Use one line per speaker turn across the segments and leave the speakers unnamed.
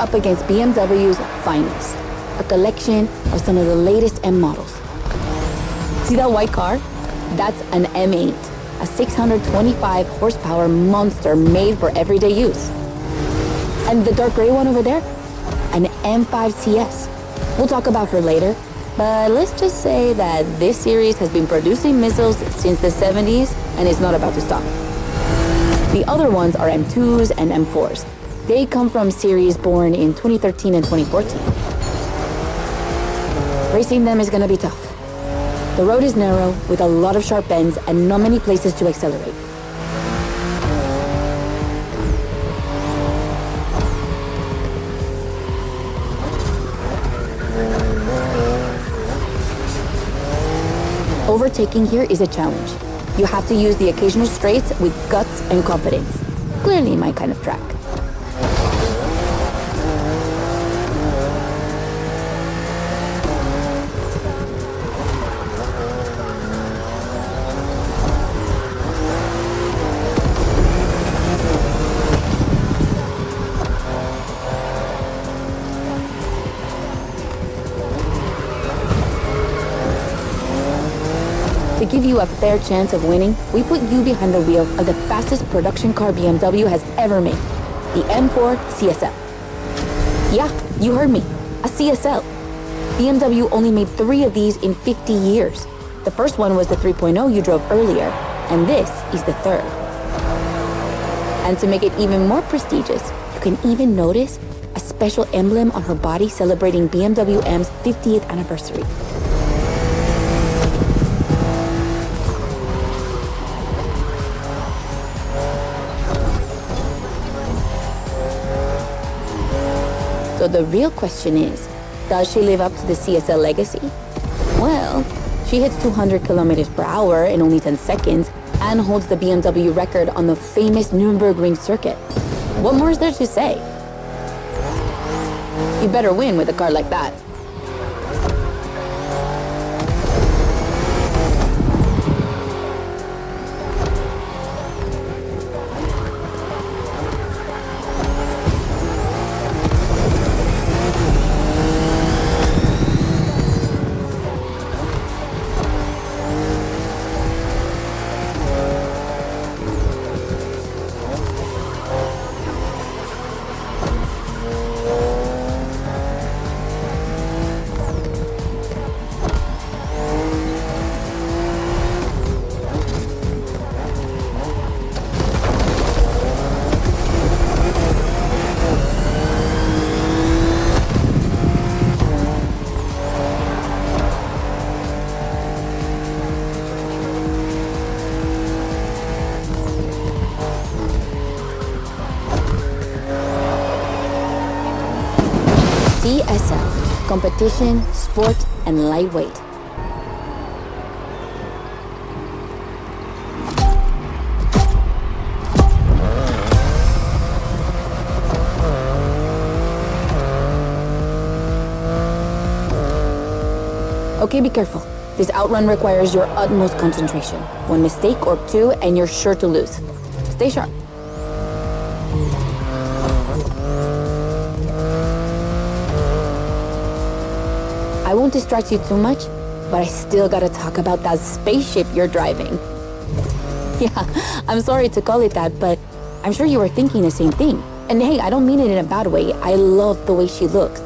up against BMW's finest, a collection of some of the latest M models. See that white car? That's an M8, a 625 horsepower monster made for everyday use. And the dark gray one over there? An M4 CSL. We'll talk about her later, but let's just say that this series has been producing missiles since the 70s and is not about to stop. The other ones are M2s and M4s. They come from series born in 2013 and 2014. Racing them is gonna be tough. The road is narrow, with a lot of sharp bends and not many places to accelerate. Overtaking here is a challenge. You have to use the occasional straights with guts and confidence. Clearly my kind of track. To give you a fair chance of winning, we put you behind the wheel of the fastest production car BMW has ever made, the M4 CSL. Yeah, you heard me, a CSL. BMW only made 3 of these in 50 years. The first one was the 3.0 you drove earlier, and this is the 3rd. And to make it even more prestigious, you can even notice a special emblem on her body celebrating BMW M's 50th anniversary. So the real question is, does she live up to the CSL legacy? Well, she hits 200 kilometers per hour in only 10 seconds and holds the BMW record on the famous Nürburgring circuit. What more is there to say? You better win with a car like that. CSL, competition, sport, and lightweight. Okay, be careful. This outrun requires your utmost concentration. One mistake or two, and you're sure to lose. Stay sharp. I won't distract you too much, but I still gotta talk about that spaceship you're driving. Yeah, I'm sorry to call it that, but I'm sure you were thinking the same thing. And hey, I don't mean it in a bad way. I love the way she looks.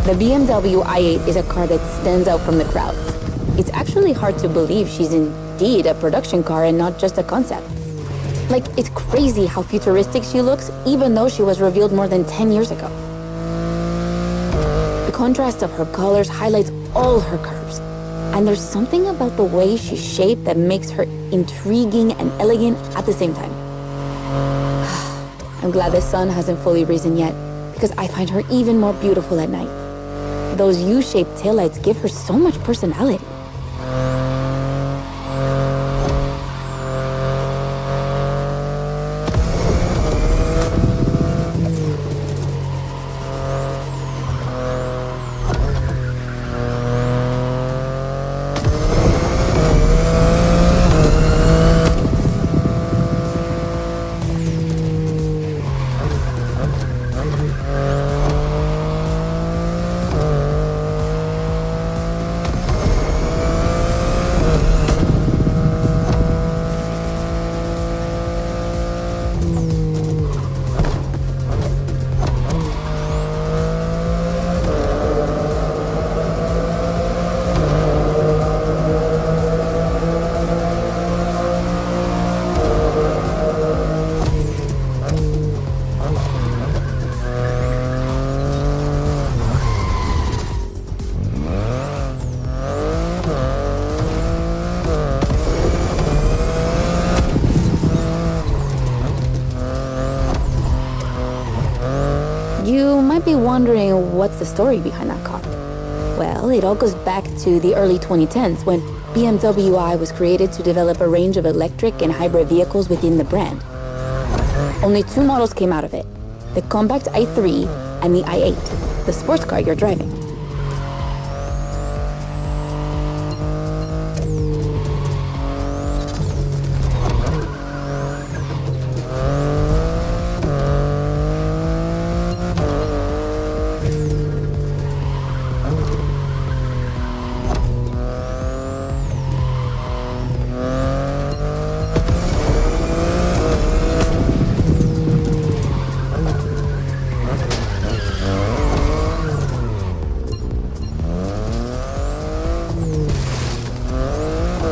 The BMW i8 is a car that stands out from the crowd. It's actually hard to believe she's indeed a production car and not just a concept. Like, it's crazy how futuristic she looks, even though she was revealed more than 10 years ago. The contrast of her colors highlights all her curves. And there's something about the way she's shaped that makes her intriguing and elegant at the same time. I'm glad the sun hasn't fully risen yet, because I find her even more beautiful at night. Those U-shaped taillights give her so much personality. wondering what's the story behind that car. Well, it all goes back to the early 2010s when BMW I was created to develop a range of electric and hybrid vehicles within the brand. Only 2 models came out of it, the compact i3 and the i8, the sports car you're driving.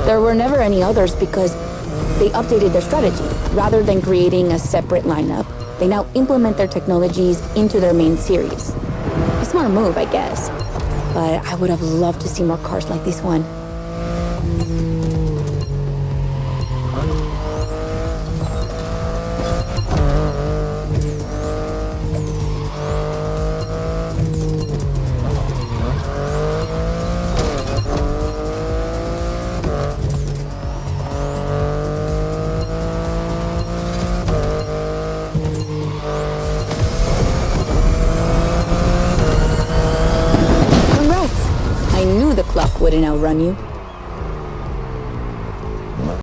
There were never any others because they updated their strategy. Rather than creating a separate lineup, they now implement their technologies into their main series. A smart move, I guess. But I would have loved to see more cars like this one. Wouldn't outrun you.